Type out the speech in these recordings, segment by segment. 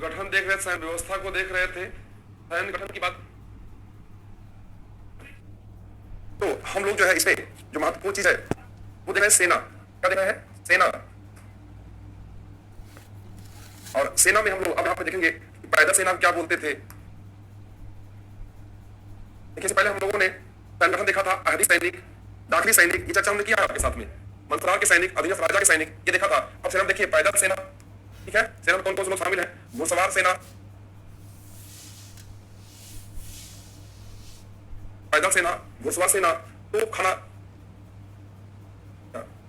गठन देख रहे थे, सैन्य व्यवस्था को देख रहे थे, सैन्य गठन की बात। तो हम लोग जो है इसमें जो महत्वपूर्ण चीज है वो देख रहे हैं सेना। क्या देख रहे हैं? सेना। और सेना में हम लोग अब यहाँ पे देखेंगे पैदल सेना क्या बोलते थे। देखिए, इससे पहले हम लोगों ने सैन्य गठन देखा था, अहदी सैनिक, दाखिली सैनिक, ये चर्चा हमने किया आपके साथ में। मंत्राल के सैनिक, अधीनस्थ राजा के सैनिक, ये देखा था। अब सेना देखिए, पैदल सेना। ठीक है, सेना में कौन कौन से लोग शामिल हैं? घुड़सवार सेना, पैदल सेना, घुड़सवार सेना, तोपखाना,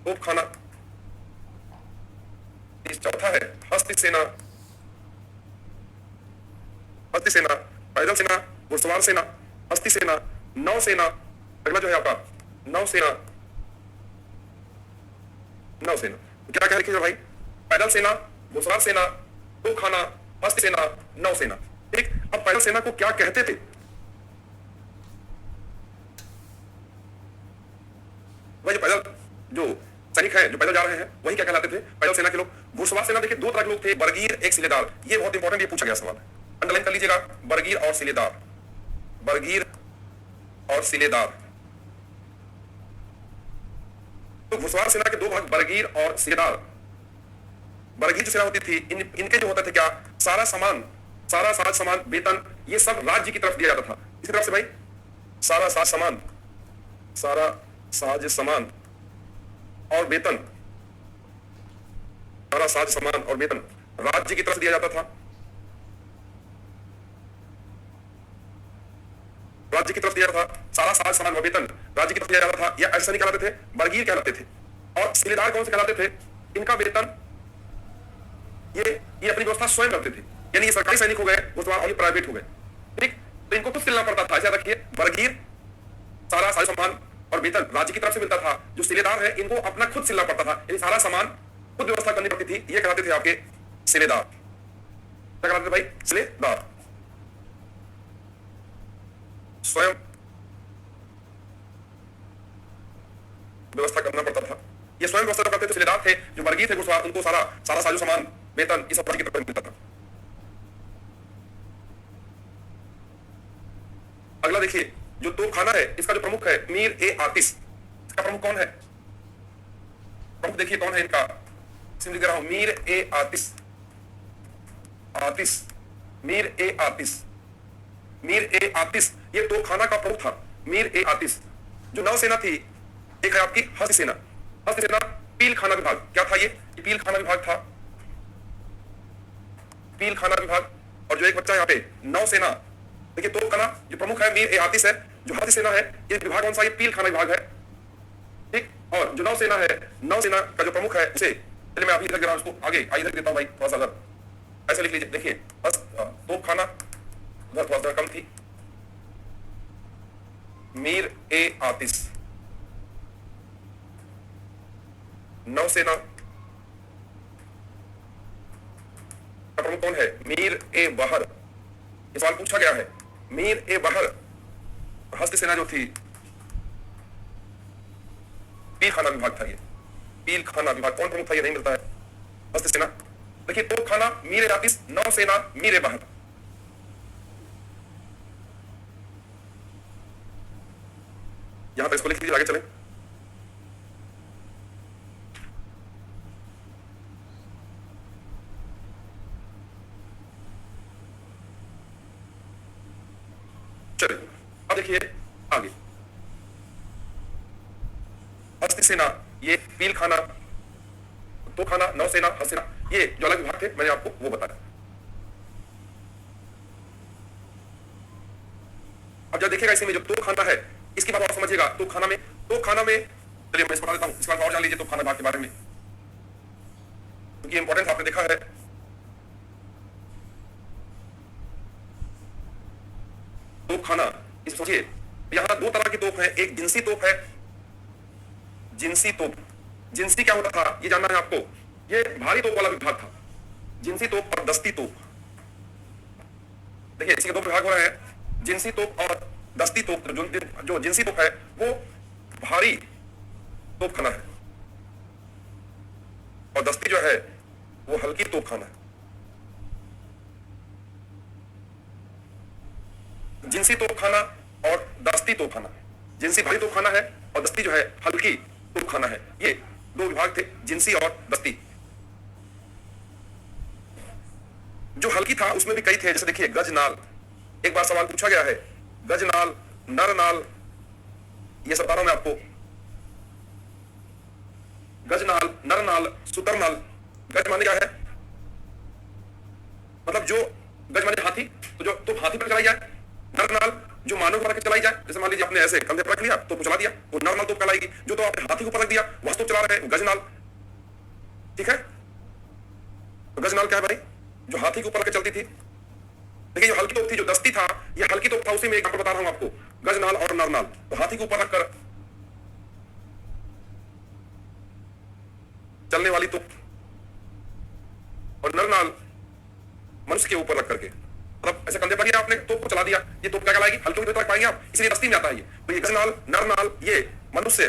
तोपखाना। चौथा है हस्ती सेना, हस्ती सेना, पैदल सेना, घुड़सवार सेना, हस्ती सेना, नौसेना। अगला जो है आपका नौसेना, नौसेना। क्या क्या लिखिएगा भाई? पैदल सेना, घुड़सवार सेना, तोपखाना, हस्ती सेना, नौसेना। ठीक, अब पैदल सेना को क्या कहते थे? वही पैदल जो सैनिक है, जो पैदल जा रहे हैं, वही क्या कहलाते थे? पैदल सेना के लोग। घुड़सवार सेना देखिए, दो तरह के लोग थे, बरगीर, एक सिलेदार। ये बहुत इंपॉर्टेंट, ये पूछा गया सवाल, अंडरलाइन कर लीजिएगा, बरगीर और सिलेदार, बरगीर और सिलेदार। तो घुड़सवार सेना के दो भाग, बरगीर और सिलेदार। बरगीर जो सेना होती थी, इनके जो होता थे क्या, सारा सामान, सारा साज सामान, वेतन, ये सब राज्य की तरफ दिया जाता था। इसी तरफ से भाई सारा साज सामान, सारा साज सामान और वेतन, सारा साज सामान और वेतन राज्य की तरफ दिया जाता था। राज्य की तरफ दिया जाता था, सारा साज सामान और वेतन राज्य की तरफ दिया जाता था। या ऐसा नहीं कहलाते थे, बरगीर कहलाते थे। और सिलेदार कौन से कहलाते थे? इनका वेतन ये अपनी व्यवस्था स्वयं करते थे, यानी ये सरकारी सैनिक हो गए, घुड़सवार और ये प्राइवेट हो गए। ठीक, तो इनको खुद सिलना पड़ता था। ऐसा रखिए, बरगीर सारा साज सामान और वेतन राज्य की तरफ से मिलता था। जो सिलेदार है, इनको अपना खुद सिलना पड़ता था, यानी सारा सामान खुद व्यवस्था करनी पड़ती थी। ये कहलाते थे आपके सिलेदार। क्या कहलाते थे भाई? सिलेदार। स्वयं व्यवस्था करना पड़ता था, ये स्वयं व्यवस्था करते थे। सिलेदार थे, जो बरगीर थे, घुड़सवार, उनको सारा सारा साजो सामान, वेतन, ये सब राज्य की तरफ मिलता था। अगला देखिए, जो तोपखाना है, इसका जो प्रमुख है मीर ए आतिश। इसका प्रमुख कौन है? प्रमुख देखिए कौन है इनका, लिख रहा हूं, मीर ए आतिश, आतिश, मीर ए आतिश, मीर ए आतिश। ये तोपखाना का प्रमुख था, मीर ए आतिश। जो नौसेना थी, एक है आपकी हस्ती सेना, हस्ती सेना, पील खाना विभाग। क्या था ये? पील खाना विभाग था, पील खाना विभाग। और जो एक बच्चा यहाँ पे नौसेना, देखिए तोपखाना जो प्रमुख है मीर ए आतिश है, जो हस्ती सेना है, ये विभाग कौन सा? ये पील खाना विभाग है। ठीक, और जो नौसेना है, नौसेना का जो प्रमुख है उसे, चलिए मैं अभी लिख रहा हूं, उसको आगे आइए लिख देता हूं भाई, थोड़ा सा अगर ऐसे लिख लीजिए। देखिए तोपखाना उधर थोड़ा सा कम थी, मीर ए आतिश। नौसेना का प्रमुख कौन है? मीर ए बहर। ये सवाल पूछा गया है, मीर ए बहर। हस्ती सेना जो थी, पील खाना विभाग था ये, पील खाना विभाग। कौन प्रमुख था? ये नहीं मिलता है, हस्ती सेना। देखिए तोपखाना मीर ए आतिश, नौसेना मीर ए बहर। यहां पर इसको लिख लीजिए, आगे चले। चलिए अब देखिए आगे, हस्ती सेना, ये पील खाना, तोपखाना, नौसेना, हस्ती सेना, ये जो अलग विभाग थे, मैंने आपको वो बताया। अब जब देखिएगा इसमें जो तोपखाना है, इसकी बात आप समझिएगा। तोपखाना में, चलिए मैं इसको बता देता हूं, इसका और जान लीजिए तोपखाना विभाग के बारे में, क्योंकि इंपॉर्टेंस आपने देखा है। तोपखाना, इस सोचिए, यहां दो तरह की तोप है, एक जिंसी तोप है, जिंसी तोप। जिंसी क्या होता था ये जानना है आपको, ये भारी तोप वाला विभाग था, जिंसी तोप और दस्ती तोप। देखिए इसी के दो विभाग हो रहे हैं, जिंसी तोप और दस्ती तोप। जो जिंसी तोप है वो भारी तोपखाना है, और दस्ती जो है वो हल्की तोपखाना है। जिनसी तोपखाना और दस्ती तोपखाना। जिनसी भारी तोपखाना है और दस्ती जो है हल्की तोपखाना है। ये दो विभाग थे, जिनसी और दस्ती। जो हल्की था उसमें भी कई थे, जैसे देखिए गजनाल। एक बार सवाल पूछा गया है, गजनाल, नरनाल, ये सब बता रहा हूं मैं आपको। गजनाल, नरनाल, सुतरनाल। गज माने क्या है? मतलब जो गज माने हाथी, तो जो तो हाथी पर चलाई जाए। नरनाल जो मानव पर चलाई जाए, जैसे मान लीजिए आपने ऐसे कंधे पर रख लिया तो चला दिया, वो नरनाल तो कहलाएगी। जो तो आपने हाथी के ऊपर रख दिया वह तो चला रहे हैं, गजनाल। ठीक है, तो गजनाल क्या है भाई? जो हाथी के ऊपर रख चलती थी। देखिए जो हल्की तोप थी, जो दस्ती था, ये हल्की तोप था, उसी में एग्जाम्पल बता रहा हूं आपको, गजनाल और नरनाल। तो हाथी के ऊपर रखकर चलने वाली तोप, और नरनाल मनुष्य के ऊपर रख करके, मतलब ऐसे कंधे पर लिया आपने, तोप को चला दिया। ये तोप क्या कहलाएगी? हल्की तो रख पाएंगे आप, इसलिए दस्ती में आता है ये। तो ये गजनाल, नरनाल, ये मनुष्य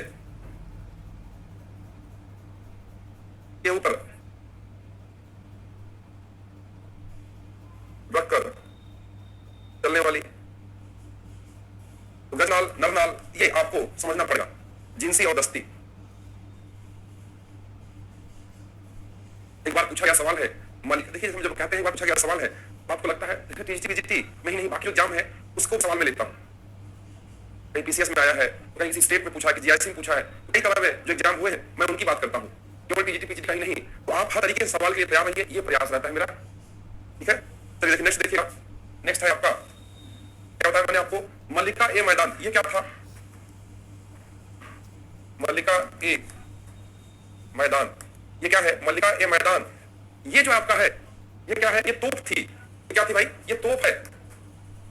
के ऊपर रखकर चलने वाली। तो गजनाल, नरनाल, ये आपको समझना पड़ेगा, जिनसी और दस्ती। एक बार पूछा गया सवाल है, देखिए जब कहते हैं एक बार पूछा गया सवाल है, तो आपको लगता है टीजीटी में ही नहीं बाकी एग्जाम है उसको सवाल में लेता हूं। कहीं पीसीएस में आया है, कहीं किसी स्टेट में पूछा है, कि जीआईसी में पूछा है, कई तरह जो एग्जाम हुए हैं मैं उनकी बात करता हूं, केवल टीजीटी पीजीटी का ही नहीं। तो आप हर तरीके से सवाल के लिए तैयार रहिए, ये प्रयास रहता है मेरा। ठीक है, चलिए देखिए नेक्स्ट देखिएगा। नेक्स्ट है आपका, क्या बताया मैंने आपको? मल्लिका ए मैदान। ये क्या था? मल्लिका ए मैदान। ये क्या है? मल्लिका ए मैदान। ये जो आपका है, ये क्या है? ये तोप थी। ये क्या थी भाई? ये तोप है।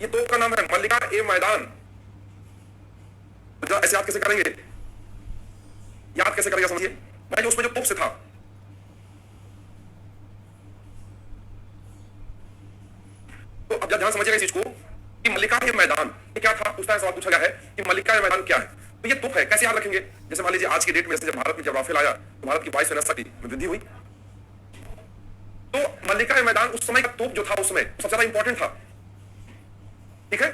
ये तोप का नाम है मल्लिका ए मैदान। तो ऐसे याद कैसे करेंगे? याद कैसे करेंगे समझिए भाई, जो उसमें जो तोप से था, तो अब ध्यान समझिएगा इस चीज को कि मल्लिका ए मैदान ये क्या था। उस तरह सवाल पूछा गया है कि मल्लिका ए मैदान क्या है, तो ये तोप है। कैसे याद रखेंगे? जैसे मान लीजिए आज की डेट में जब भारत में जब राफेल आया तो भारत की वायु सेना में वृद्धि हुई। तो मल्लिका ए मैदान उस समय का तोप जो था उसमें सबसे ज्यादा इंपॉर्टेंट था। ठीक है,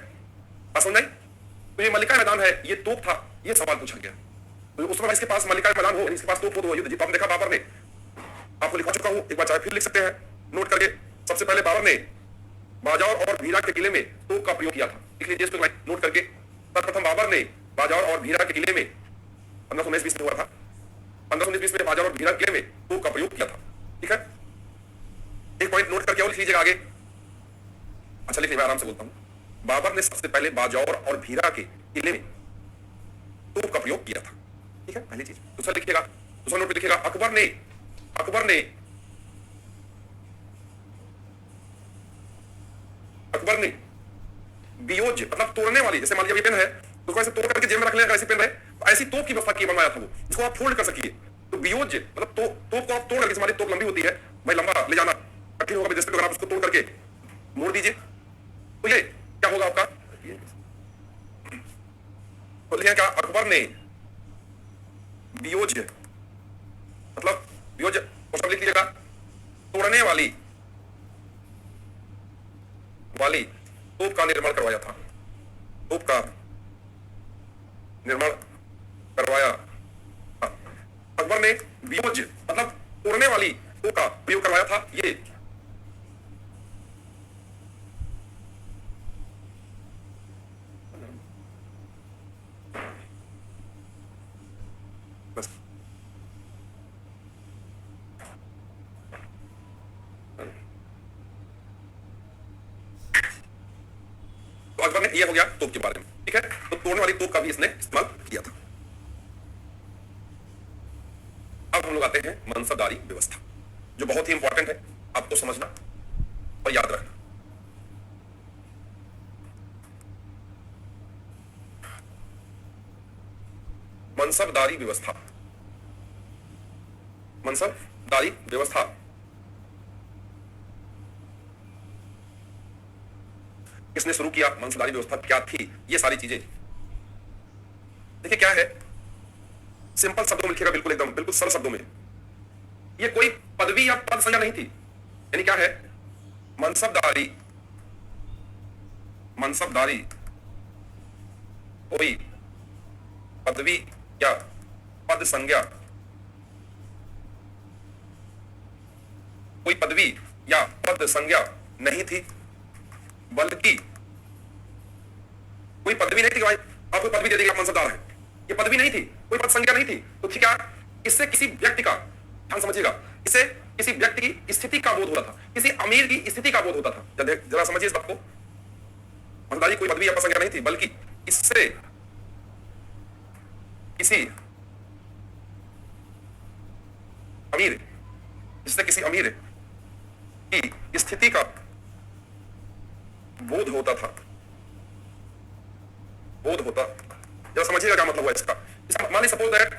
बात समझ आई? तो ये मल्लिका ए मैदान है, ये तोप था, ये सवाल पूछा गया। तो उस समय इसके पास मल्लिका ए मैदान हो, इसके पास तोप हो, तो युद्ध जीता। आपने देखा बाबर ने, आपको लिखा चुका हूं, एक बार चाहे फिर लिख सकते हैं नोट करके। सबसे पहले बाबर ने बाजौर और भीरा के किले में तोप का प्रयोग किया था। इसलिए जिसको नोट करके, सर्वप्रथम बाबर ने बाजौर और भीरा के किले में 1519-20 में हुआ था, 1519-20 में बाजौर और भीरा किले में तोप का प्रयोग किया था। ठीक है, एक पॉइंट नोट करके और लिख लीजिएगा आगे। अच्छा लिखिए, मैं आराम से बोलता हूं। बाबर ने सबसे पहले बाजौर और भीरा के किले में तोप का प्रयोग किया था। ठीक है, पहली चीज। दूसरा लिखिएगा, दूसरा नोट पे लिखिएगा, अकबर ने बियोज मतलब तोड़ने वाली, जैसे मान लीजिए पेन है तो उसको ऐसे तोड़ करके जेब में रख लेगा, ऐसी पेन है, ऐसी तोप की व्यवस्था की बनवाया था वो, इसको आप फोल्ड कर सकिए। तो बियोज मतलब तोप को आप तोड़ करके, हमारी तोप लंबी होती है भाई, लंबा ले जाना कठिन होगा, जैसे अगर आप उसको तोड़ करके मोड़ दीजिए तो ये क्या होगा आपका? तो लिखिए क्या? अकबर ने बियोज मतलब बियोज लिख लीजिएगा, तोड़ने वाली तोप का निर्माण करवाया था। तोप का निर्माण करवाया। अकबर ने बियोज मतलब तोड़ने वाली तोप का प्रयोग करवाया था। ये बस तो अकबर ने, ये हो गया तोप के बारे में। ठीक है, तो तोड़ने वाली तोप का भी इसने इस्तेमाल किया था। अब हम लोग आते हैं मनसबदारी व्यवस्था, जो बहुत ही इंपॉर्टेंट है आपको समझना और याद रखना। मनसबदारी व्यवस्था, मनसबदारी व्यवस्था किसने शुरू किया? मनसबदारी व्यवस्था क्या थी? ये सारी चीजें देखिए क्या है, सिंपल शब्दों में लिखेगा, बिल्कुल एकदम बिल्कुल सरल शब्दों में। ये कोई पदवी या पद संज्ञा नहीं थी। यानी क्या है? मनसबदारी कोई पदवी या पद संज्ञा, कोई पदवी या पद संज्ञा नहीं थी, बल्कि कोई पदवी नहीं थी कि भाई आप कोई पदवी दे देंगे आप मनसबदार हैं, ये पदवी नहीं थी, कोई पद संज्ञा नहीं थी। तो ठीक है, इससे किसी व्यक्ति का, ध्यान समझिएगा, इससे किसी व्यक्ति की स्थिति का बोध होता था, किसी अमीर की स्थिति का बोध होता था। जरा समझिए इस बात को, मनसबदारी कोई पदवी या पद संज्ञा नहीं थी, बल्कि इससे किसी अमीर, इससे किसी अमीर की स्थिति का बोध होता था, बोध होता। जरा समझिएगा क्या मतलब हुआ इसका। मान लीजिए सपोज दैट,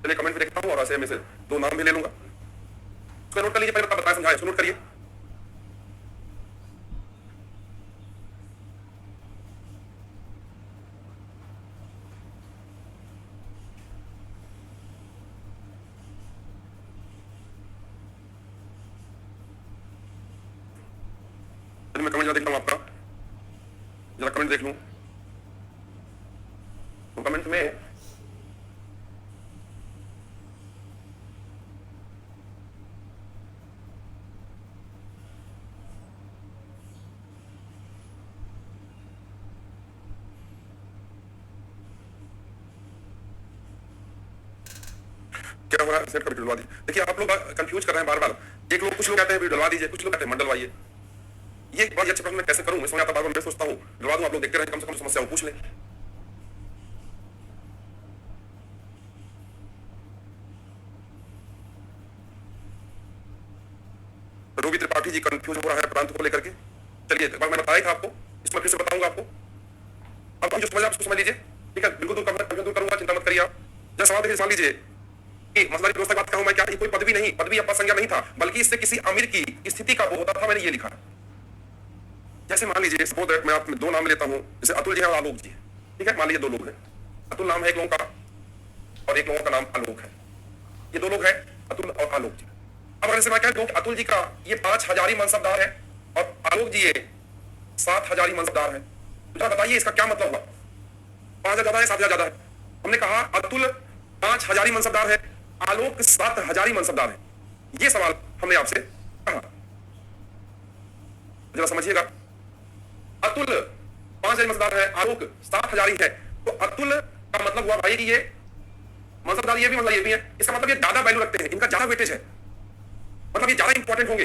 चलिए कमेंट में देखता हूं और ऐसे में से दो नाम भी ले लूंगा, उसको नोट कर लीजिए, पहले बता बताया समझाया, नोट करिए। मैं कमेंट जरा देखता हूं आपका, जरा कमेंट देख लूं तो कमेंट में क्या हो रहा है, सेट कर डलवा दीजिए। देखिए आप लोग कंफ्यूज कर रहे हैं बार बार, एक लोग, कुछ लोग कहते हैं डलवा दीजिए, कुछ लोग कहते हैं मत डलवाइए। ये बहुत अच्छे प्रश्न मैं कैसे करूं, मैं समझ आता, बार बार मैं सोचता हूं डलवा दूं, आप लोग देखते रहें, कम से कम समस्या को पूछ लें। रोगी त्रिपाठी जी कंफ्यूज हो रहा है प्रांत को लेकर के। चलिए एक बार मैं बताया था आपको, इसमें फिर से बताऊंगा आपको, अब जो समझ आप उसको समझ लीजिए, ठीक है, बिल्कुल दूर करूंगा, चिंता मत करिए आप। जैसे सवाल देखिए, मान लीजिए कि मसला की व्यवस्था की बात कहूं मैं, क्या कोई पदवी नहीं, पदवी या पद संज्ञा नहीं था, बल्कि इससे किसी अमीर की स्थिति का वो होता था, मैंने ये लिखा। जैसे मान लीजिए सपोज दैट मैं आप दो नाम लेता हूं, जैसे अतुल जी है और आलोक जी है, ठीक है, मान लीजिए दो लोग हैं, अतुल नाम है एक लोगों का और एक लोगों का नाम आलोक है, ये दो लोग हैं अतुल और आलोक जी। अब अगर जैसे मैं कह दूं कि अतुल जी का ये 5000 मनसबदार है और आलोक जी ये 7000 मनसबदार है, तो बताइए इसका क्या मतलब हुआ, 5000 ज्यादा है 7000 ज्यादा है। हमने कहा अतुल 5000 मनसबदार है, आलोक 7000 मनसबदार है, ये सवाल हमने आपसे कहा। जरा समझिएगा, अतुल 5000 मनसबदार है, आलोक 7000 है, तो अतुल का मतलब हुआ भाई कि ये मनसबदार ये भी मतलब ये भी है, इसका मतलब ये ज्यादा वैल्यू रखते हैं, इनका ज्यादा वेटेज है, मतलब ये ज्यादा इंपॉर्टेंट होंगे।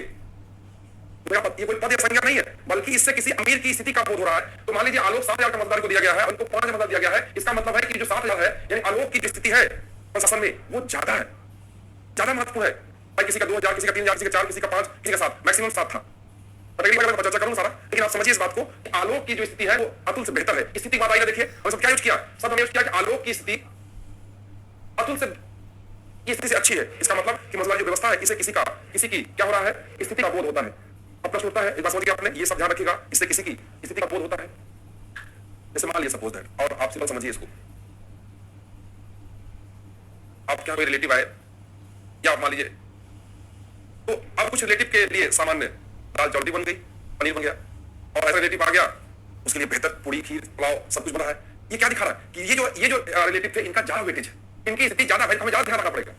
ये कोई पद या संज्ञा नहीं है, बल्कि इससे किसी अमीर की स्थिति का बोध हो रहा है। तो मान लीजिए आलोक 7000 का मतदार को दिया गया है, उनको 5000 मतदार दिया गया है, इसका मतलब है कि जो 7000 है, यानी आलोक की जो स्थिति है प्रशासन में, वो ज्यादा है, ज्यादा महत्वपूर्ण है। भाई किसी का 2000, किसी का 3000, किसी का 4, किसी का 5, किसी का 7, मैक्सिमम 7 था। मैं चर्चा करूंगा सारा, लेकिन आप समझिए इस बात को कि आलोक की जो स्थिति है वो अतुल से बेहतर है। स्थिति की बात आएगा, देखिए हम सब क्या यूज किया, सब हमने यूज किया कि आलोक की स्थिति अतुल से की स्थिति से अच्छी है। इसका मतलब कि मसला जो व्यवस्था है, इसे किसी की क्या हो रहा है, स्थिति का बोध होता है। अब प्रश्न उठता है, एक बात समझिए आपने, ये सब ध्यान रखिएगा, इससे किसी की स्थिति का बोध होता है। जैसे मान लीजिए सपोज दैट, और आप सिंपल समझिए इसको, आप क्या कोई रिलेटिव आए, या आप मान लीजिए, तो अब कुछ रिलेटिव के लिए सामान्य दाल चावल बन गई, पनीर बन गया, और ऐसा रिलेटिव आ गया, उसके लिए बेहतर पूरी खीर पुलाव सब कुछ बना है। ये क्या दिखा रहा है कि ये जो रिलेटिव थे, इनका ज्यादा वेटेज है, इनकी स्थिति ज्यादा है, हमें ज्यादा ध्यान रखना पड़ेगा।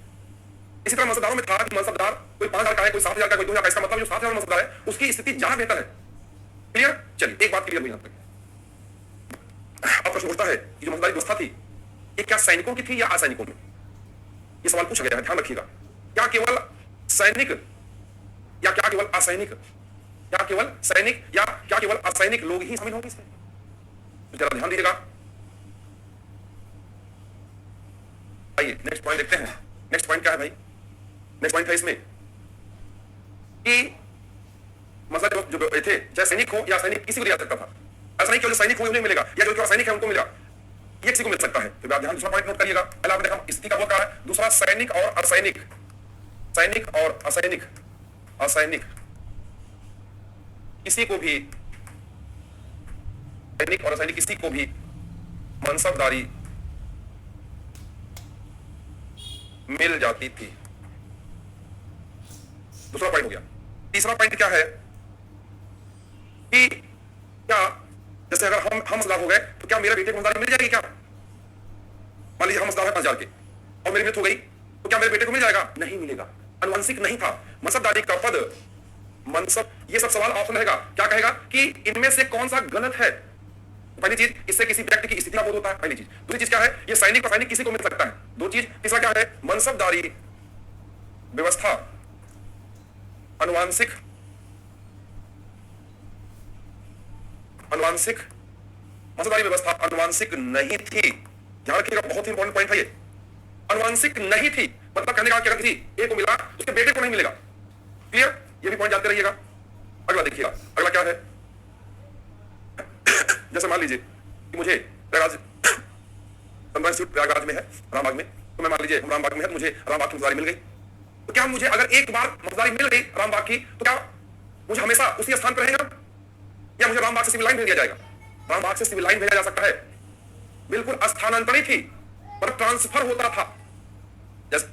इसी तरह मनसबदारों में था कि मनसबदार कोई 5000 का है, कोई 7000 का, कोई 2000 का, इसका मतलब जो 7000 मनसबदार है उसकी स्थिति ज्यादा बेहतर है। क्लियर? चलिए एक बात क्लियर हुई यहां तक। अब प्रश्न उठता है कि जो मनसबदारी व्यवस्था थी, ये क्या सैनिकों की थी या असैनिकों में? ये सवाल पूछा गया है, ध्यान रखिएगा। क्या केवल सैनिक या क्या केवल असैनिक, क्या केवल सैनिक या क्या केवल असैनिक लोग ही शामिल होंगे इसमें? तो जरा ध्यान दीजिएगा। आइए नेक्स्ट पॉइंट देखते हैं। नेक्स्ट पॉइंट क्या है भाई? नेक्स्ट पॉइंट है इसमें कि मतलब जो थे, चाहे सैनिक हो या सैनिक, किसी को दिया सकता था। ऐसा नहीं कि जो सैनिक हो उन्हें मिलेगा, या जो असैनिक है उनको मिलेगा, ये किसी को मिल सकता है। तो आप ध्यान दूसरा पॉइंट नोट करिएगा। पहला आपने देखा स्थिति का बोध क्या है, दूसरा सैनिक और असैनिक, सैनिक और असैनिक, असैनिक किसी को भी, सैनिक और असैनिक किसी को भी मनसबदारी मिल जाती थी। दूसरा पॉइंट हो गया। तीसरा पॉइंट क्या है कि क्या जैसे अगर हम समझदार हो गए तो क्या मेरे बेटे को समझदारी मिल जाएगी क्या? मान लीजिए हम समझदार है 5,000 के और मेरी मृत्यु हो गई तो क्या मेरे बेटे को मिल जाएगा? नहीं मिलेगा, अनुवंशिक नहीं था। मनसबदारी का पद, मनसब, ये सब सवाल ऑप्शन रहेगा, क्या कहेगा कि इनमें से कौन सा गलत है। पहली चीज, इससे किसी व्यक्ति की स्थिति का बोध होता है, पहली चीज। दूसरी चीज क्या है, ये सैनिक और सैनिक किसी को मिल सकता है, दो चीज। तीसरा क्या है, मनसबदारी व्यवस्था अनुवांशिक मनसबदारी व्यवस्था अनुवांशिक नहीं थी। ध्यान रखिएगा, बहुत ही इंपॉर्टेंट पॉइंट है ये, अनुवांशिक नहीं थी। मतलब कहने का क्या थी, ए को मिला उसके बेटे को नहीं मिलेगा। क्लियर, ये भी पॉइंट जानते रहिएगा। अगला देखिएगा, अगला क्या है, जैसे मान लीजिए कि मुझे प्रयागराज में है, रामबाग में, तो मैं मान लीजिए हम रामबाग में है, तो मुझे रामबाग की मसदारी मिल गई। तो क्या मुझे अगर एक बार मसदारी मिल गई रामबाग की, तो क्या मुझे हमेशा उसी स्थान पर रहेगा या मुझे रामबाग से सिविल लाइन भेज दिया जाएगा? रामबाग से सिविल लाइन भेजा जा सकता है, बिल्कुल स्थानांतरित ही, पर ट्रांसफर होता था। जैसे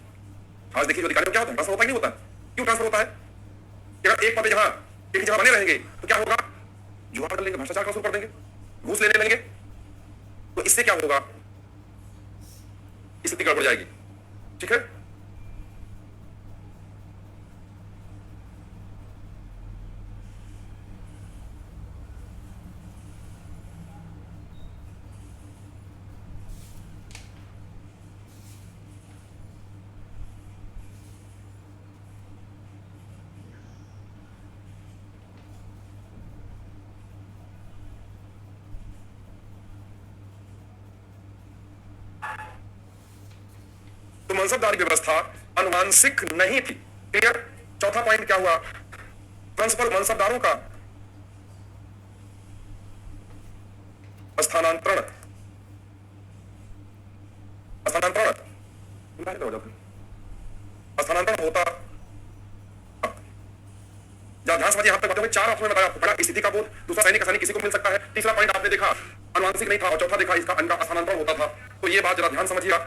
आज देखिए जो अधिकारी क्या होता है, ट्रांसफर होता ही नहीं होता। क्यों ट्रांसफर होता है? अगर एक पद जहां एक जगह बने रहेंगे तो क्या होगा, जुआ कर लेंगे, भ्रष्टाचार शुरू कर देंगे, घूस लेने लगेंगे, तो इससे क्या होगा, स्थिति गड़बड़ जाएगी। ठीक है, तो मनसबदारी व्यवस्था अनुवांशिक नहीं थी। क्लियर। चौथा पॉइंट क्या हुआ, ट्रांसफर, मनसबदारों का स्थानांतरण, स्थानांतरण होता। ध्यान समझिए, यहां तक बातों में 4 ऑप्शन में बताया आपको। पहला स्थिति का बोध, दूसरा सैनिक आसानी किसी को मिल सकता है, तीसरा पॉइंट आपने देखा अनुवांशिक नहीं था, और चौथा देखा इसका इनका स्थानांतरण होता था। तो ये बात जरा ध्यान समझिएगा।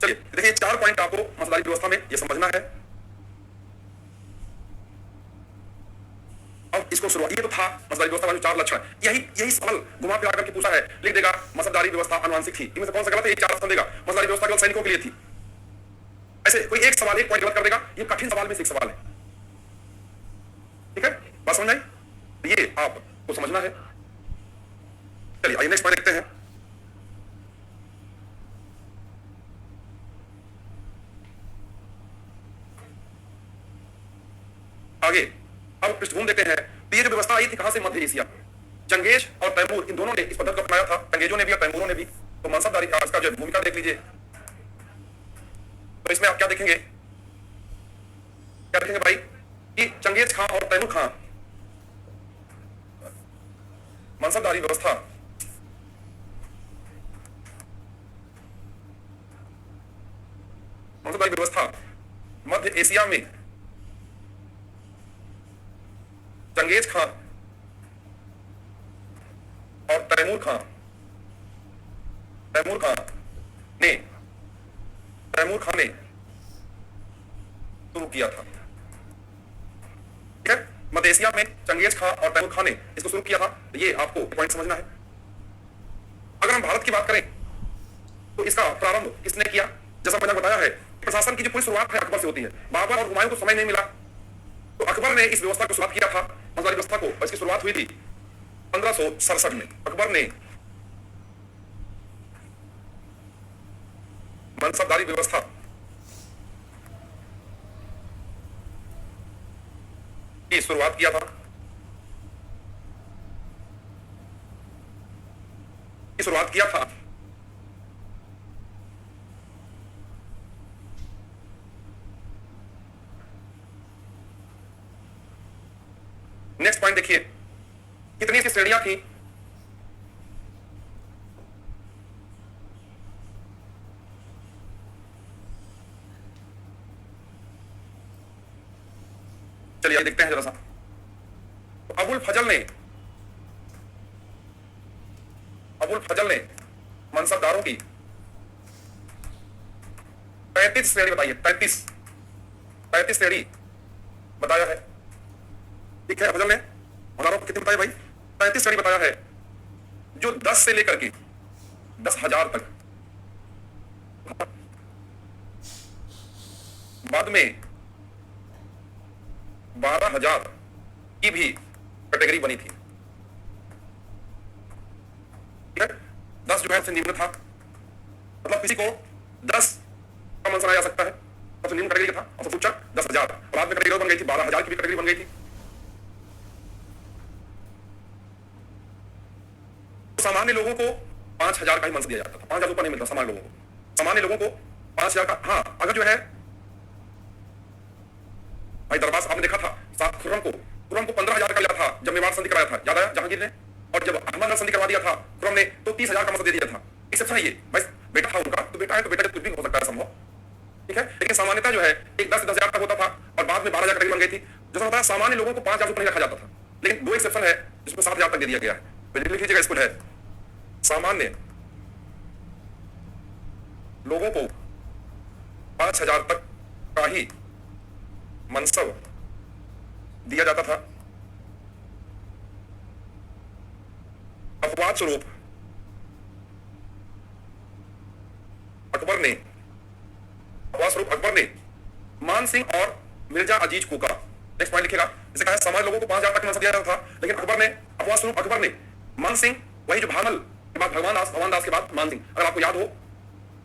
चलिए देखिए, 4 पॉइंट आपको मसदारी व्यवस्था में ये समझना है। अब इसको शुरुआत, ये तो था मसदारी व्यवस्था वाले 4 लक्षण। यही सवाल घुमा फिरा करके पूछा है, लिख देगा मसदारी व्यवस्था अनुवांशिक थी, इनमें से कौन सा गलत है, ये 4 ऑप्शन देगा। मसदारी व्यवस्था केवल सैनिकों के लिए थी, ऐसे कोई एक सवाल, एक पॉइंट गलत कर देगा। ये कठिन सवाल में से एक सवाल है। ठीक है, बात समझ आई? ये आपको समझना है। चलिए आइए नेक्स्ट पॉइंट देखते हैं। आगे अब पृष्ठभूमि देखते हैं। तो ये जो व्यवस्था आई थी कहां से, मध्य एशिया। चंगेज और तैमूर, इन दोनों ने इस पद्धति को अपनाया था, चंगेजों ने भी और तैमूरों ने भी। तो मनसबदारी इसका जो भूमिका देख लीजिए। तो इसमें आप क्या देखेंगे, भाई कि चंगेज खां और तैमूर खां मनसबदारी व्यवस्था मध्य एशिया में चंगेज खां और तैमूर खां ने शुरू किया था। ठीक है, मध्य एशिया में चंगेज खां और तैमूर खां ने इसको शुरू किया था। तो ये आपको पॉइंट समझना है। अगर हम भारत की बात करें तो इसका प्रारंभ किसने किया, जैसा मैंने बताया है, प्रशासन की जो पूरी शुरुआत है अकबर से होती है। बाबर और हुमायूं को समय नहीं मिला, तो अकबर ने इस व्यवस्था को शुरुआत किया था, मसदारी व्यवस्था को। और इसकी शुरुआत हुई थी 1567 में। अकबर ने मनसबदारी व्यवस्था की शुरुआत किया था। नेक्स्ट पॉइंट देखिए, कितनी इसकी श्रेणियां थी। चलिए देखते हैं जरा सा। तो अबुल फजल ने मनसबदारों की 35 श्रेणी बताइए, 35। 35 श्रेणी बताया है। ठीक है, अफजल ने हमारा कितने बताया भाई? 35 श्रेणी बताया है, जो 10 से लेकर के 10,000 तक। बाद में 12,000 की भी कैटेगरी बनी थी। ठीक है, 10 जो है सबसे निम्न था, मतलब किसी को 10 का मंसन आ सकता है, सबसे निम्न कैटेगरी था, और सबसे ऊंचा 10,000। बाद में कैटेगरी बन गई थी, 12,000 की भी कैटेगरी बन गई थी। सामान्य लोगों को 5,000 का ही मंस दिया जाता था, 5,000 ऊपर नहीं मिलता सामान्य लोगों को। सामान्य लोगों को 5,000 का, हाँ अगर जो है भाई दरबार आपने देखा था खुर्रम को 15,000 का लिया था जब मेवाड़ संधि कराया था, याद आया जहांगीर ने, और जब अहमदनगर संधि करवा दिया था खुर्रम ने तो 30,000 का मंस दे दिया था। एक्सेप्शन है ये भाई, बेटा था उनका तो बेटा है, तो बेटा कुछ भी हो सकता है संभव। ठीक है, लेकिन सामान्यता जो है एक 10 से 10,000 तक होता था, और बाद में 12,000 कैटेगरी बन गई थी। जैसा बताया सामान्य लोगों को 5,000 ऊपर नहीं रखा जाता था, लेकिन 2 एक्सेप्शन है जिसमें 7,000 तक दे दिया गया है। लिख लीजिएगा, स्कूल है सामान्य लोगों को 5,000 तक का ही मनसब दिया जाता था। अपवाद स्वरूप अकबर ने मान सिंह और मिर्जा अजीज कोका, नेक्स्ट पॉइंट लिखेगा, जैसे कहा सामान्य लोगों को 5,000 तक मनसब दिया जाता था, लेकिन अपवाद स्वरूप अकबर ने मान सिंह, वही जो भामल के बाद भगवान दास के बाद मान सिंह, अगर आपको याद हो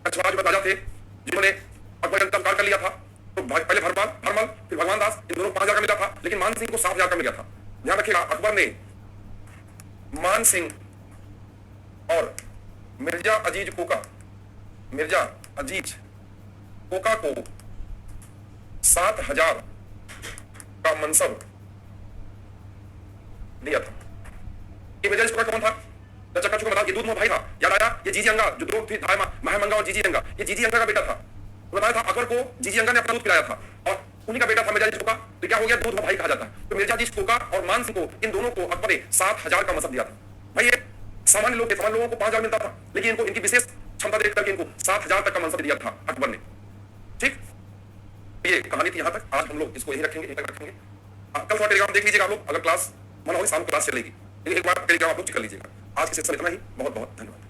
कछवाहा जो राजा थे जिन्होंने अकबर का इंतकाल कर लिया था, तो पहले भरमल फिर भगवान दास, इन दोनों को 5,000 का मिला था, लेकिन मान सिंह को 7,000 का मिला था। ध्यान रखिएगा, अकबर ने मान सिंह और मिर्जा अजीज कोका को 7,000 का मनसब दिया था। ये मिर्जा अजीज कोका कौन था? चक्का चुका बता, ये दूध में भाई था, याद आया? ये जीजी अंगा जो दो थी, महामंगा और जीजी अंगा, ये जीजी अंगा का बेटा था। तो बताया था अकबर को जीजी अंगा ने अपना दूध पिलाया था, और उन्हीं का बेटा था मिर्जा अजीज कोका, तो क्या हो गया, दूध में भाई कहा जाता है। तो मिर्जा अजीज कोका और मान सिंह को, इन दोनों को अकबर ने 7,000 का मनसब दिया था। भाई ये सामान्य लोग थे, सामान्य लोगों को 5,000 मिलता था, लेकिन इनको इनकी विशेष क्षमता देख करके इनको 7,000 तक का मनसब दिया था अकबर ने। ठीक, ये कहानी थी यहाँ तक। आज हम लोग इसको यही रखेंगे, यहीं तक रखेंगे। कल थोड़ा टेलीग्राम देख लीजिएगा आप लोग, अगर क्लास मन होगी शाम को क्लास चलेगी, एक बार टेलीग्राम आप लोग चेक कर लीजिएगा। आज के सेशन इतना ही, बहुत बहुत धन्यवाद।